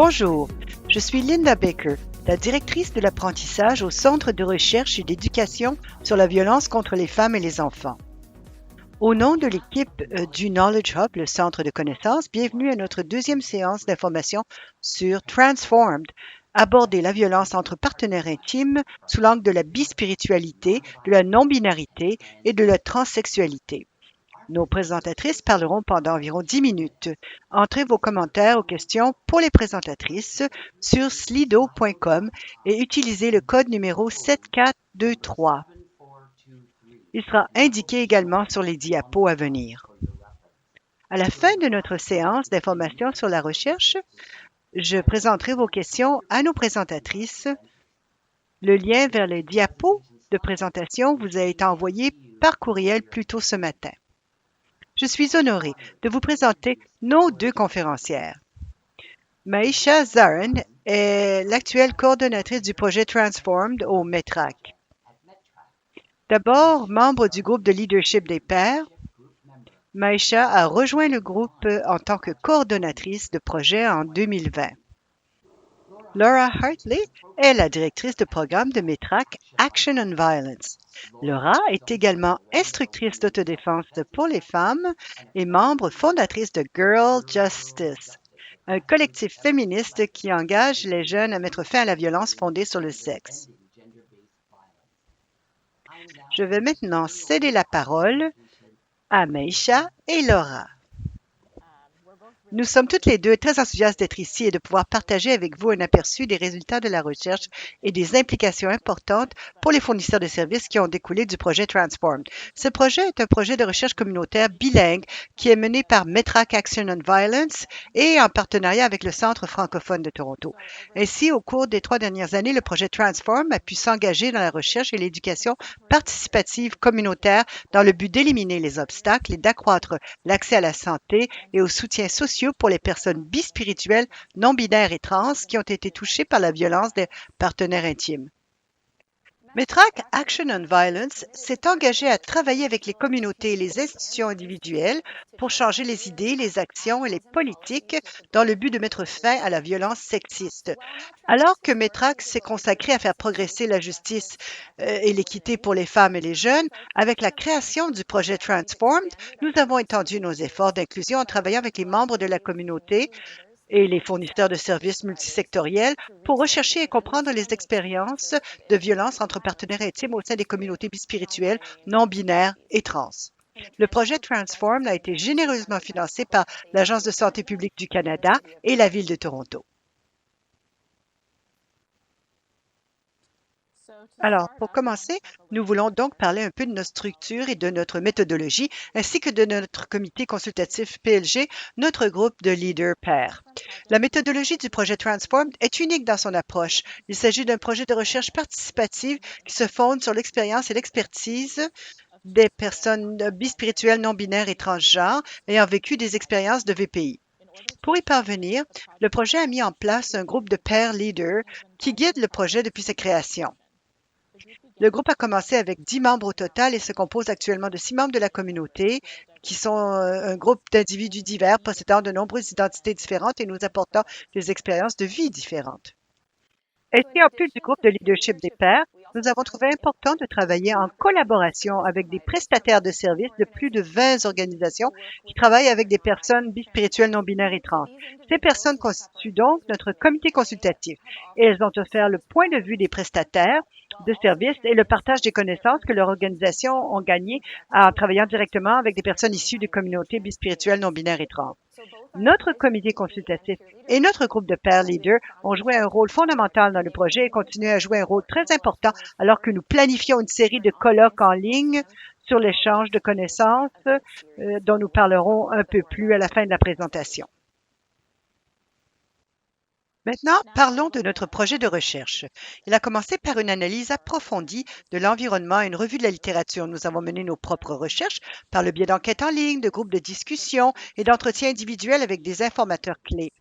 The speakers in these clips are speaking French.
Bonjour, je suis Linda Baker, la directrice de l'apprentissage au Centre de recherche et d'éducation sur la violence contre les femmes et les enfants. Au nom de l'équipe du Knowledge Hub, le centre de connaissances, bienvenue à notre deuxième séance d'information sur Transformed, aborder la violence entre partenaires intimes sous l'angle de la bispiritualité, de la non-binarité et de la transsexualité. Nos présentatrices parleront pendant environ 10 minutes. Entrez vos commentaires ou questions pour les présentatrices sur slido.com et utilisez le code numéro 7423. Il sera indiqué également sur les diapos à venir. À la fin de notre séance d'information sur la recherche, je présenterai vos questions à nos présentatrices. Le lien vers les diapos de présentation vous a été envoyé par courriel plus tôt ce matin. Je suis honorée de vous présenter nos deux conférencières. Maïcha Zarin est l'actuelle coordonnatrice du projet Transformed au METRAC. D'abord, membre du groupe de leadership des pairs, Maïcha a rejoint le groupe en tant que coordonnatrice de projet en 2020. Laura Hartley est la directrice de programme de METRAC Action on Violence. Laura est également instructrice d'autodéfense pour les femmes et membre fondatrice de Girl Justice, un collectif féministe qui engage les jeunes à mettre fin à la violence fondée sur le sexe. Je vais maintenant céder la parole à Maïcha et Laura. Nous sommes toutes les deux très enthousiastes d'être ici et de pouvoir partager avec vous un aperçu des résultats de la recherche et des implications importantes pour les fournisseurs de services qui ont découlé du projet Transformed. Ce projet est un projet de recherche communautaire bilingue qui est mené par METRAC Action on Violence et en partenariat avec le Centre francophone de Toronto. Ainsi, au cours des 3 dernières années, le projet Transform a pu s'engager dans la recherche et l'éducation participative communautaire dans le but d'éliminer les obstacles et d'accroître l'accès à la santé et aux soutiens sociaux pour les personnes bispirituelles, non-binaires et trans qui ont été touchées par la violence des partenaires intimes. METRAC Action on Violence s'est engagé à travailler avec les communautés et les institutions individuelles pour changer les idées, les actions et les politiques dans le but de mettre fin à la violence sexiste. Alors que METRAC s'est consacré à faire progresser la justice et l'équité pour les femmes et les jeunes, avec la création du projet Transformed, nous avons étendu nos efforts d'inclusion en travaillant avec les membres de la communauté et les fournisseurs de services multisectoriels pour rechercher et comprendre les expériences de violence entre partenaires intimes au sein des communautés bispirituelles, non-binaires et trans. Le projet Transform a été généreusement financé par l'Agence de santé publique du Canada et la Ville de Toronto. Alors, pour commencer, nous voulons donc parler un peu de notre structure et de notre méthodologie, ainsi que de notre comité consultatif PLG, notre groupe de leaders pairs. La méthodologie du projet Transformed est unique dans son approche. Il s'agit d'un projet de recherche participative qui se fonde sur l'expérience et l'expertise des personnes bispirituelles, non-binaires et transgenres ayant vécu des expériences de VPI. Pour y parvenir, le projet a mis en place un groupe de pairs leaders qui guide le projet depuis sa création. Le groupe a commencé avec 10 membres au total et se compose actuellement de 6 membres de la communauté qui sont un groupe d'individus divers possédant de nombreuses identités différentes et nous apportant des expériences de vie différentes. Ainsi, en plus du groupe de leadership des pairs, nous avons trouvé important de travailler en collaboration avec des prestataires de services de plus de 20 organisations qui travaillent avec des personnes bispirituelles, non-binaires et trans. Ces personnes constituent donc notre comité consultatif et elles ont offert le point de vue des prestataires de services et le partage des connaissances que leurs organisations ont gagnées en travaillant directement avec des personnes issues des communautés bispirituelles, non-binaires et trans. Notre comité consultatif et notre groupe de pairs leaders ont joué un rôle fondamental dans le projet et continuent à jouer un rôle très important alors que nous planifions une série de colloques en ligne sur l'échange de connaissances dont nous parlerons un peu plus à la fin de la présentation. Maintenant, parlons de notre projet de recherche. Il a commencé par une analyse approfondie de l'environnement et une revue de la littérature. Nous avons mené nos propres recherches par le biais d'enquêtes en ligne, de groupes de discussion et d'entretiens individuels avec des informateurs clés.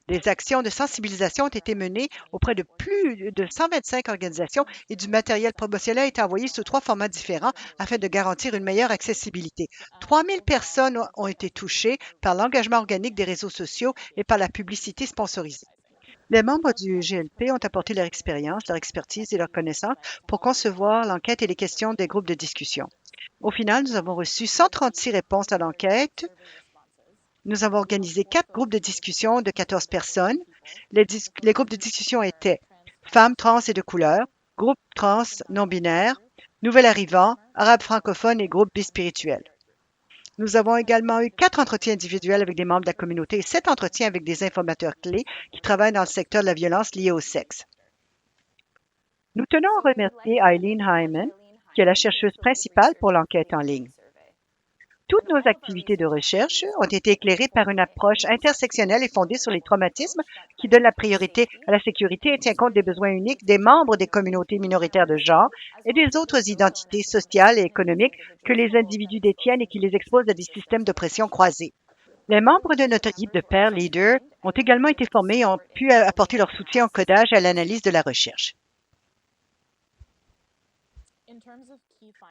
Des actions de sensibilisation ont été menées auprès de plus de 125 organisations et du matériel promotionnel a été envoyé sous 3 formats différents afin de garantir une meilleure accessibilité. 3000 personnes ont été touchées par l'engagement organique des réseaux sociaux et par la publicité sponsorisée. Les membres du GLP ont apporté leur expérience, leur expertise et leurs connaissances pour concevoir l'enquête et les questions des groupes de discussion. Au final, nous avons reçu 136 réponses à l'enquête. Nous avons organisé 4 groupes de discussion de 14 personnes. Les groupes de discussion étaient femmes trans et de couleur, groupe trans non-binaire, nouvel arrivant, arabes francophones et groupe bispirituel. Nous avons également eu 4 entretiens individuels avec des membres de la communauté et 7 entretiens avec des informateurs clés qui travaillent dans le secteur de la violence liée au sexe. Nous tenons à remercier Eileen Hyman, qui est la chercheuse principale pour l'enquête en ligne. Toutes nos activités de recherche ont été éclairées par une approche intersectionnelle et fondée sur les traumatismes qui donne la priorité à la sécurité et tient compte des besoins uniques des membres des communautés minoritaires de genre et des autres identités sociales et économiques que les individus détiennent et qui les exposent à des systèmes d'oppression croisés. Les membres de notre équipe de pairs leaders ont également été formés et ont pu apporter leur soutien au codage et à l'analyse de la recherche.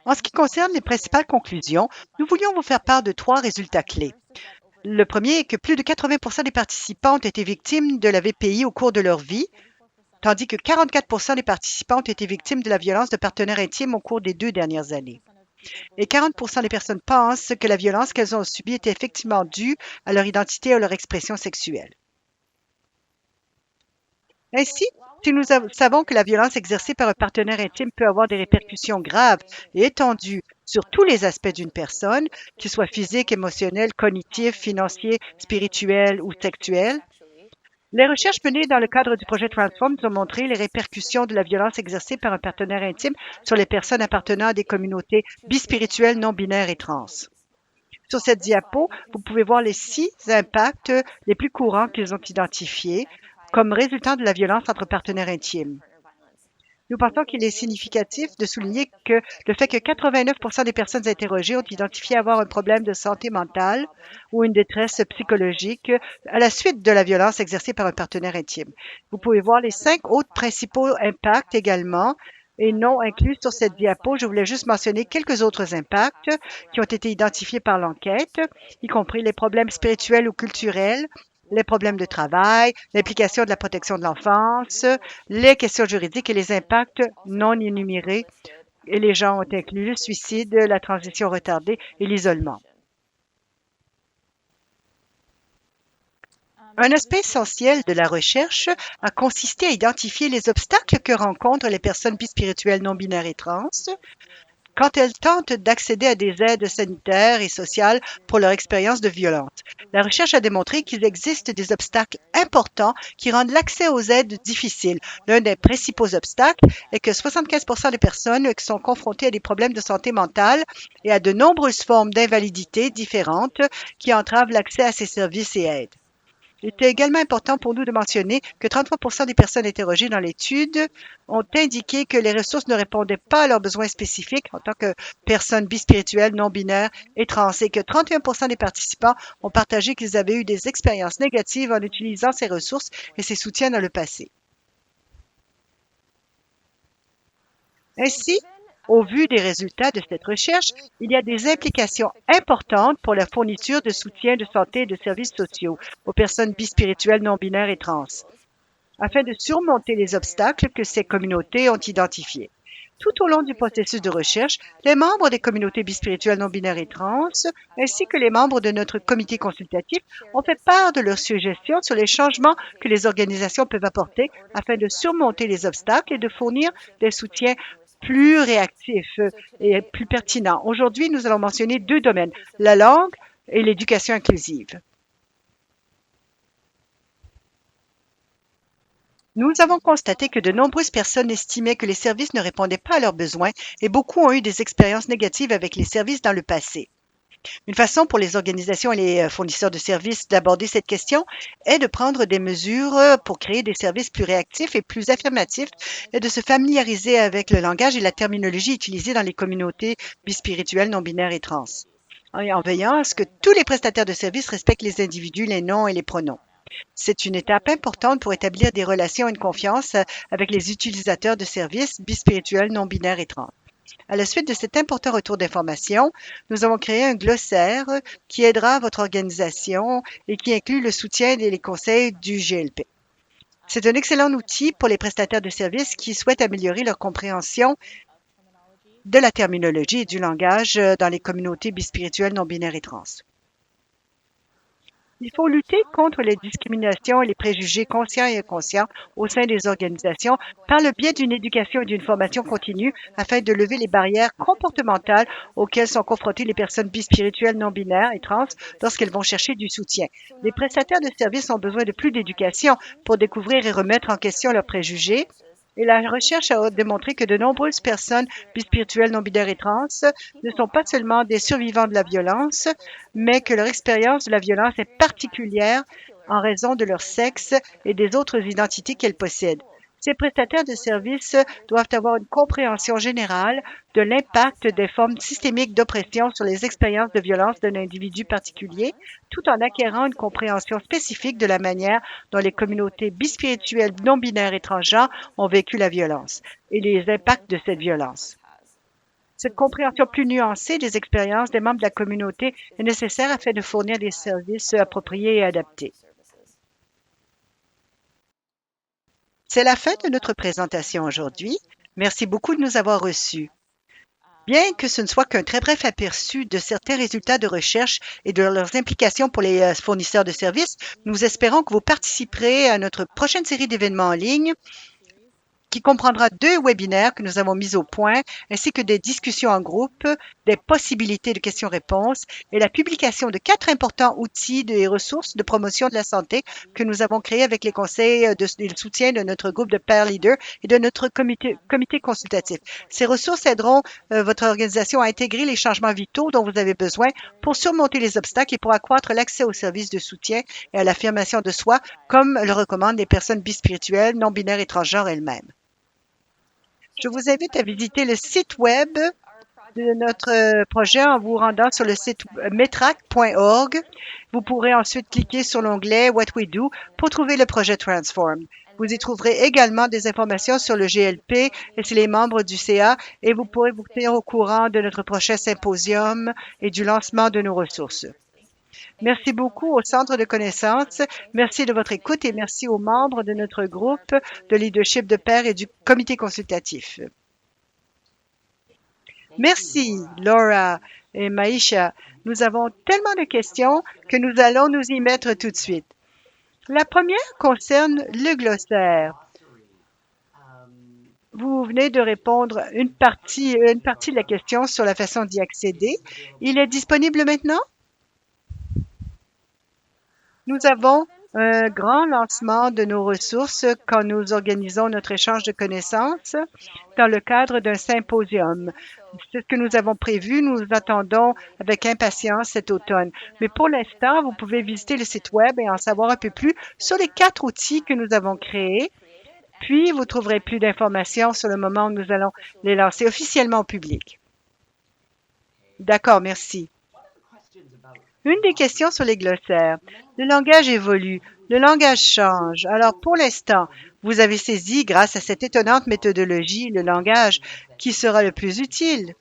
En ce qui concerne les principales conclusions, nous voulions vous faire part de 3 résultats clés. Le premier est que plus de 80% des participants ont été victimes de la VPI au cours de leur vie, tandis que 44% des participants ont été victimes de la violence de partenaires intimes au cours des 2 dernières années. Et 40% des personnes pensent que la violence qu'elles ont subie était effectivement due à leur identité ou à leur expression sexuelle. Ainsi, si nous savons que la violence exercée par un partenaire intime peut avoir des répercussions graves et étendues sur tous les aspects d'une personne, qu'ils soient physiques, émotionnels, cognitifs, financiers, spirituels ou sexuels, les recherches menées dans le cadre du projet Transform nous ont montré les répercussions de la violence exercée par un partenaire intime sur les personnes appartenant à des communautés bispirituelles, non-binaires et trans. Sur cette diapo, vous pouvez voir les 6 impacts les plus courants qu'ils ont identifiés comme résultat de la violence entre partenaires intimes. Nous pensons qu'il est significatif de souligner que le fait que 89% des personnes interrogées ont identifié avoir un problème de santé mentale ou une détresse psychologique à la suite de la violence exercée par un partenaire intime. Vous pouvez voir les 5 autres principaux impacts également et non inclus sur cette diapo. Je voulais juste mentionner quelques autres impacts qui ont été identifiés par l'enquête, y compris les problèmes spirituels ou culturels, les problèmes de travail, l'implication de la protection de l'enfance, les questions juridiques et les impacts non énumérés. Et les gens ont inclus le suicide, la transition retardée et l'isolement. Un aspect essentiel de la recherche a consisté à identifier les obstacles que rencontrent les personnes bispirituelles non binaires et trans quand elles tentent d'accéder à des aides sanitaires et sociales pour leur expérience de violence. La recherche a démontré qu'il existe des obstacles importants qui rendent l'accès aux aides difficile. L'un des principaux obstacles est que 75% des personnes qui sont confrontées à des problèmes de santé mentale et à de nombreuses formes d'invalidité différentes qui entravent l'accès à ces services et aides. Il était également important pour nous de mentionner que 33% des personnes interrogées dans l'étude ont indiqué que les ressources ne répondaient pas à leurs besoins spécifiques en tant que personnes bispirituelles, non-binaires et trans, et que 31% des participants ont partagé qu'ils avaient eu des expériences négatives en utilisant ces ressources et ces soutiens dans le passé. Ainsi, au vu des résultats de cette recherche, il y a des implications importantes pour la fourniture de soutien de santé et de services sociaux aux personnes bispirituelles, non-binaires et trans, afin de surmonter les obstacles que ces communautés ont identifiés. Tout au long du processus de recherche, les membres des communautés bispirituelles, non-binaires et trans, ainsi que les membres de notre comité consultatif, ont fait part de leurs suggestions sur les changements que les organisations peuvent apporter afin de surmonter les obstacles et de fournir des soutiens plus réactifs et plus pertinents. Aujourd'hui, nous allons mentionner 2 domaines, la langue et l'éducation inclusive. Nous avons constaté que de nombreuses personnes estimaient que les services ne répondaient pas à leurs besoins et beaucoup ont eu des expériences négatives avec les services dans le passé. Une façon pour les organisations et les fournisseurs de services d'aborder cette question est de prendre des mesures pour créer des services plus réactifs et plus affirmatifs et de se familiariser avec le langage et la terminologie utilisée dans les communautés bispirituelles, non-binaires et trans, en veillant à ce que tous les prestataires de services respectent les individus, les noms et les pronoms. C'est une étape importante pour établir des relations et une confiance avec les utilisateurs de services bispirituels, non-binaires et trans. À la suite de cet important retour d'information, nous avons créé un glossaire qui aidera votre organisation et qui inclut le soutien et les conseils du GLP. C'est un excellent outil pour les prestataires de services qui souhaitent améliorer leur compréhension de la terminologie et du langage dans les communautés bispirituelles, non-binaires et trans. Il faut lutter contre les discriminations et les préjugés conscients et inconscients au sein des organisations par le biais d'une éducation et d'une formation continue afin de lever les barrières comportementales auxquelles sont confrontées les personnes bispirituelles, non-binaires et trans lorsqu'elles vont chercher du soutien. Les prestataires de services ont besoin de plus d'éducation pour découvrir et remettre en question leurs préjugés. Et la recherche a démontré que de nombreuses personnes bispirituelles, non-binaires et trans ne sont pas seulement des survivants de la violence, mais que leur expérience de la violence est particulière en raison de leur sexe et des autres identités qu'elles possèdent. Ces prestataires de services doivent avoir une compréhension générale de l'impact des formes systémiques d'oppression sur les expériences de violence d'un individu particulier, tout en acquérant une compréhension spécifique de la manière dont les communautés bispirituelles, non-binaires et transgenres ont vécu la violence et les impacts de cette violence. Cette compréhension plus nuancée des expériences des membres de la communauté est nécessaire afin de fournir des services appropriés et adaptés. C'est la fin de notre présentation aujourd'hui. Merci beaucoup de nous avoir reçus. Bien que ce ne soit qu'un très bref aperçu de certains résultats de recherche et de leurs implications pour les fournisseurs de services, nous espérons que vous participerez à notre prochaine série d'événements en ligne qui comprendra 2 webinaires que nous avons mis au point, ainsi que des discussions en groupe, des possibilités de questions-réponses et la publication de 4 importants outils et ressources de promotion de la santé que nous avons créés avec les conseils et le soutien de notre groupe de pairs leaders et de notre comité consultatif. Ces ressources aideront votre organisation à intégrer les changements vitaux dont vous avez besoin pour surmonter les obstacles et pour accroître l'accès aux services de soutien et à l'affirmation de soi, comme le recommandent les personnes bispirituelles, non-binaires et transgenres elles-mêmes. Je vous invite à visiter le site web de notre projet en vous rendant sur le site metrac.org. Vous pourrez ensuite cliquer sur l'onglet What We Do pour trouver le projet Transform. Vous y trouverez également des informations sur le GLP et sur les membres du CA et vous pourrez vous tenir au courant de notre prochain symposium et du lancement de nos ressources. Merci beaucoup au Centre de connaissances. Merci de votre écoute et merci aux membres de notre groupe de leadership de pairs et du comité consultatif. Merci, Laura et Maïcha. Nous avons tellement de questions que nous allons nous y mettre tout de suite. La première concerne le glossaire. Vous venez de répondre une partie de la question sur la façon d'y accéder. Il est disponible maintenant? Nous avons un grand lancement de nos ressources quand nous organisons notre échange de connaissances dans le cadre d'un symposium. C'est ce que nous avons prévu. Nous attendons avec impatience cet automne. Mais pour l'instant, vous pouvez visiter le site web et en savoir un peu plus sur les 4 outils que nous avons créés. Puis, vous trouverez plus d'informations sur le moment où nous allons les lancer officiellement au public. D'accord, merci. Une des questions sur les glossaires. Le langage évolue, le langage change. Alors, pour l'instant, vous avez saisi, grâce à cette étonnante méthodologie, le langage qui sera le plus utile.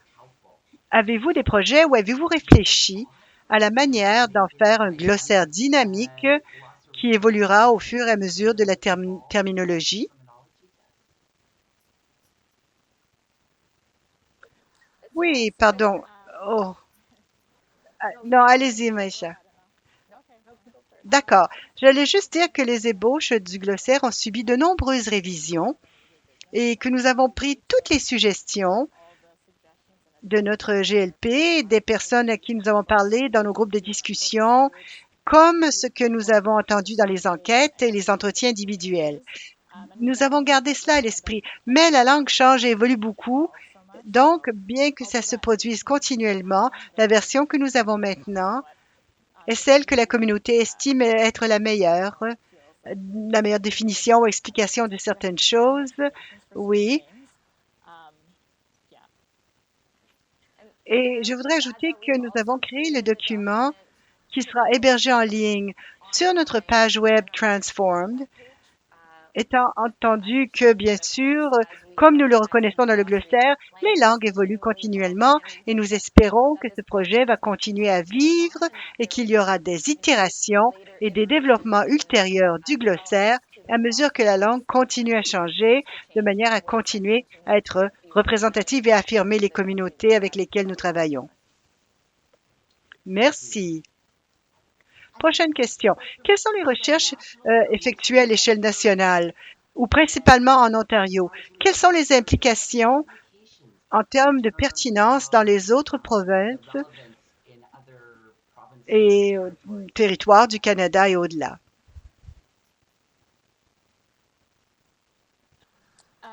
Avez-vous des projets ou avez-vous réfléchi à la manière d'en faire un glossaire dynamique qui évoluera au fur et à mesure de la terminologie? Oui, pardon. Oh. Non, allez-y, Maïcha. D'accord. J'allais juste dire que les ébauches du glossaire ont subi de nombreuses révisions et que nous avons pris toutes les suggestions de notre GLP, des personnes à qui nous avons parlé dans nos groupes de discussion, comme ce que nous avons entendu dans les enquêtes et les entretiens individuels. Nous avons gardé cela à l'esprit, mais la langue change et évolue beaucoup. Donc, bien que ça se produise continuellement, la version que nous avons maintenant est celle que la communauté estime être la meilleure définition ou explication de certaines choses. Oui. Et je voudrais ajouter que nous avons créé le document qui sera hébergé en ligne sur notre page web Transformed, étant entendu que, bien sûr, comme nous le reconnaissons dans le glossaire, les langues évoluent continuellement et nous espérons que ce projet va continuer à vivre et qu'il y aura des itérations et des développements ultérieurs du glossaire à mesure que la langue continue à changer, de manière à continuer à être représentative et à affirmer les communautés avec lesquelles nous travaillons. Merci. Prochaine question. Quelles sont les recherches effectuées à l'échelle nationale ou principalement en Ontario? Quelles sont les implications en termes de pertinence dans les autres provinces et territoires du Canada et au-delà?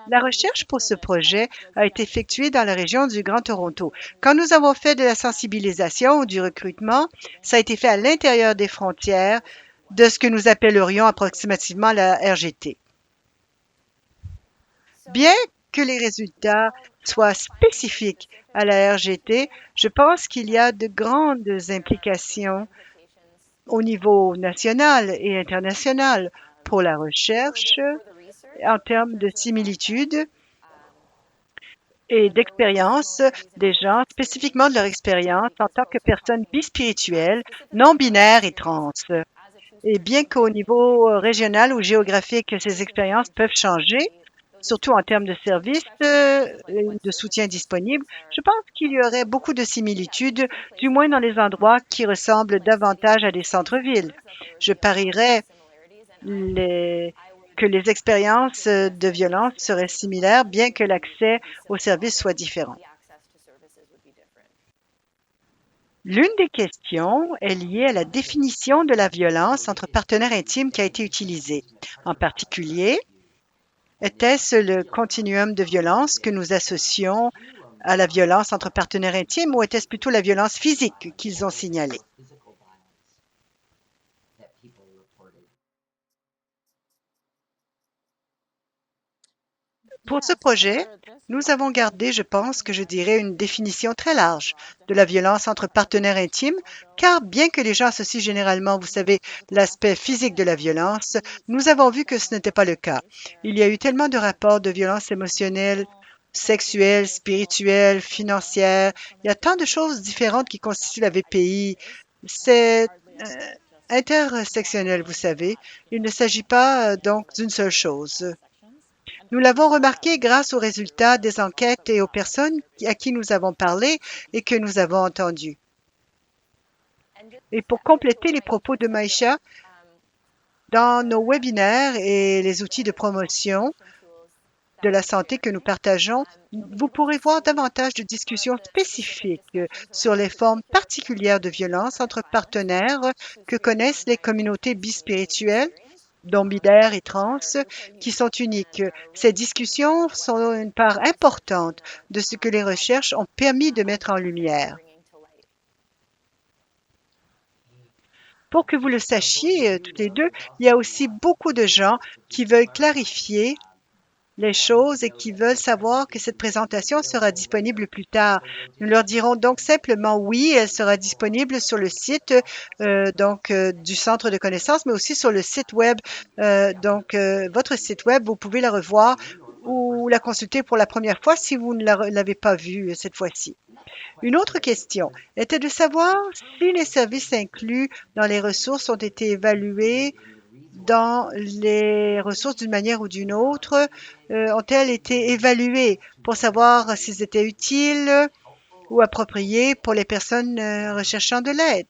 La recherche pour ce projet a été effectuée dans la région du Grand Toronto. Quand nous avons fait de la sensibilisation ou du recrutement, ça a été fait à l'intérieur des frontières de ce que nous appellerions approximativement la RGT. Bien que les résultats soient spécifiques à la RGT, je pense qu'il y a de grandes implications au niveau national et international pour la recherche en termes de similitudes et d'expérience des gens, spécifiquement de leur expérience en tant que personnes bispirituelles, non-binaires et trans. Et bien qu'au niveau régional ou géographique, ces expériences peuvent changer, surtout en termes de services et de soutien disponible, je pense qu'il y aurait beaucoup de similitudes, du moins dans les endroits qui ressemblent davantage à des centres-villes. Je parierais que les expériences de violence seraient similaires, bien que l'accès aux services soit différent. L'une des questions est liée à la définition de la violence entre partenaires intimes qui a été utilisée. En particulier, était-ce le continuum de violence que nous associons à la violence entre partenaires intimes ou était-ce plutôt la violence physique qu'ils ont signalée? Pour ce projet, nous avons gardé, je pense que je dirais, une définition très large de la violence entre partenaires intimes, car bien que les gens associent généralement, vous savez, l'aspect physique de la violence, nous avons vu que ce n'était pas le cas. Il y a eu tellement de rapports de violence émotionnelle, sexuelle, spirituelle, financière. Il y a tant de choses différentes qui constituent la VPI. C'est intersectionnel, vous savez. Il ne s'agit pas donc d'une seule chose. Nous l'avons remarqué grâce aux résultats des enquêtes et aux personnes à qui nous avons parlé et que nous avons entendues. Et pour compléter les propos de Maïcha, dans nos webinaires et les outils de promotion de la santé que nous partageons, vous pourrez voir davantage de discussions spécifiques sur les formes particulières de violence entre partenaires que connaissent les communautés bispirituelles, non-binaires et trans, qui sont uniques. Ces discussions sont une part importante de ce que les recherches ont permis de mettre en lumière. Pour que vous le sachiez, toutes les deux, il y a aussi beaucoup de gens qui veulent clarifier les choses et qui veulent savoir que cette présentation sera disponible plus tard. Nous leur dirons donc simplement oui, elle sera disponible sur le site du centre de connaissances, mais aussi sur le site web. Votre site web, vous pouvez la revoir ou la consulter pour la première fois si vous ne l'avez pas vue cette fois-ci. Une autre question était de savoir si les services inclus dans les ressources ont été évalués dans les ressources d'une manière ou d'une autre, ont-elles été évaluées pour savoir s'ils étaient utiles ou appropriés pour les personnes recherchant de l'aide?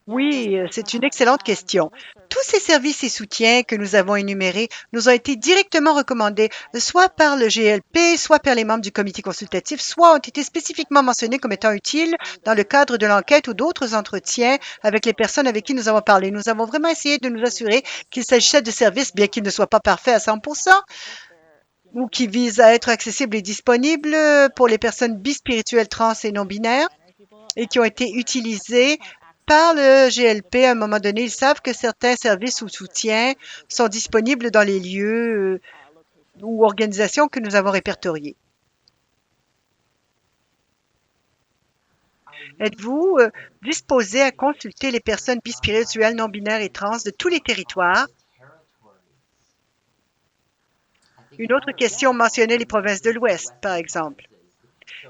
Oui, c'est une excellente question. Tous ces services et soutiens que nous avons énumérés nous ont été directement recommandés, soit par le GLP, soit par les membres du comité consultatif, soit ont été spécifiquement mentionnés comme étant utiles dans le cadre de l'enquête ou d'autres entretiens avec les personnes avec qui nous avons parlé. Nous avons vraiment essayé de nous assurer qu'il s'agissait de services, bien qu'ils ne soient pas parfaits à 100%, ou qui visent à être accessibles et disponibles pour les personnes bispirituelles, trans et non-binaires, et qui ont été utilisés par le GLP. À un moment donné, ils savent que certains services ou soutiens sont disponibles dans les lieux ou organisations que nous avons répertoriés. Êtes-vous disposé à consulter les personnes bispirituelles, non-binaires et trans de tous les territoires? Une autre question mentionnait les provinces de l'Ouest, par exemple.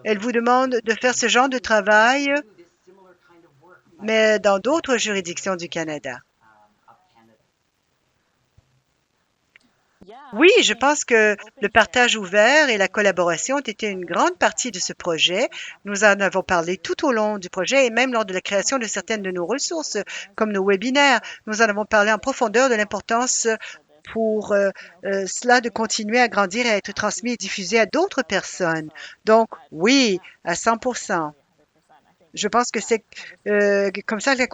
Elle vous demande de faire ce genre de travail mais dans d'autres juridictions du Canada. Oui, je pense que le partage ouvert et la collaboration ont été une grande partie de ce projet. Nous en avons parlé tout au long du projet et même lors de la création de certaines de nos ressources, comme nos webinaires. Nous en avons parlé en profondeur de l'importance pour cela de continuer à grandir et à être transmis et diffusé à d'autres personnes. Donc, oui, à 100%. Je pense que c'est comme ça que la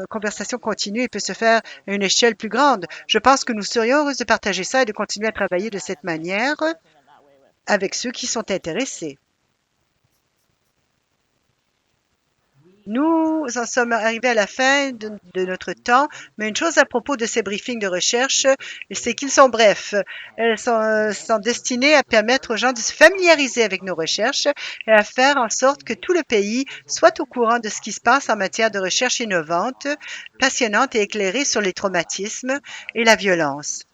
conversation continue et peut se faire à une échelle plus grande. Je pense que nous serions heureux de partager ça et de continuer à travailler de cette manière avec ceux qui sont intéressés. Nous en sommes arrivés à la fin de notre temps, mais une chose à propos de ces briefings de recherche, c'est qu'ils sont brefs. Elles sont destinées à permettre aux gens de se familiariser avec nos recherches et à faire en sorte que tout le pays soit au courant de ce qui se passe en matière de recherche innovante, passionnante et éclairée sur les traumatismes et la violence.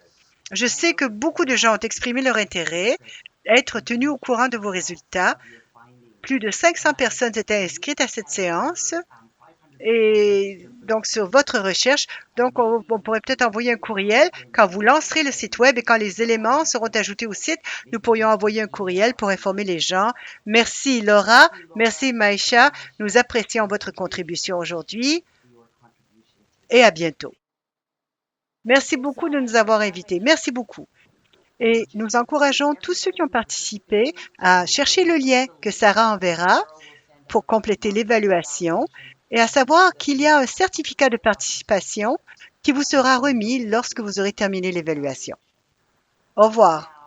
Je sais que beaucoup de gens ont exprimé leur intérêt à être tenus au courant de vos résultats. Plus de 500 personnes étaient inscrites à cette séance et donc sur votre recherche. Donc, on pourrait peut-être envoyer un courriel quand vous lancerez le site web et quand les éléments seront ajoutés au site. Nous pourrions envoyer un courriel pour informer les gens. Merci Laura, merci Maïcha. Nous apprécions votre contribution aujourd'hui et à bientôt. Merci beaucoup de nous avoir invités. Merci beaucoup. Et nous encourageons tous ceux qui ont participé à chercher le lien que Sarah enverra pour compléter l'évaluation et à savoir qu'il y a un certificat de participation qui vous sera remis lorsque vous aurez terminé l'évaluation. Au revoir.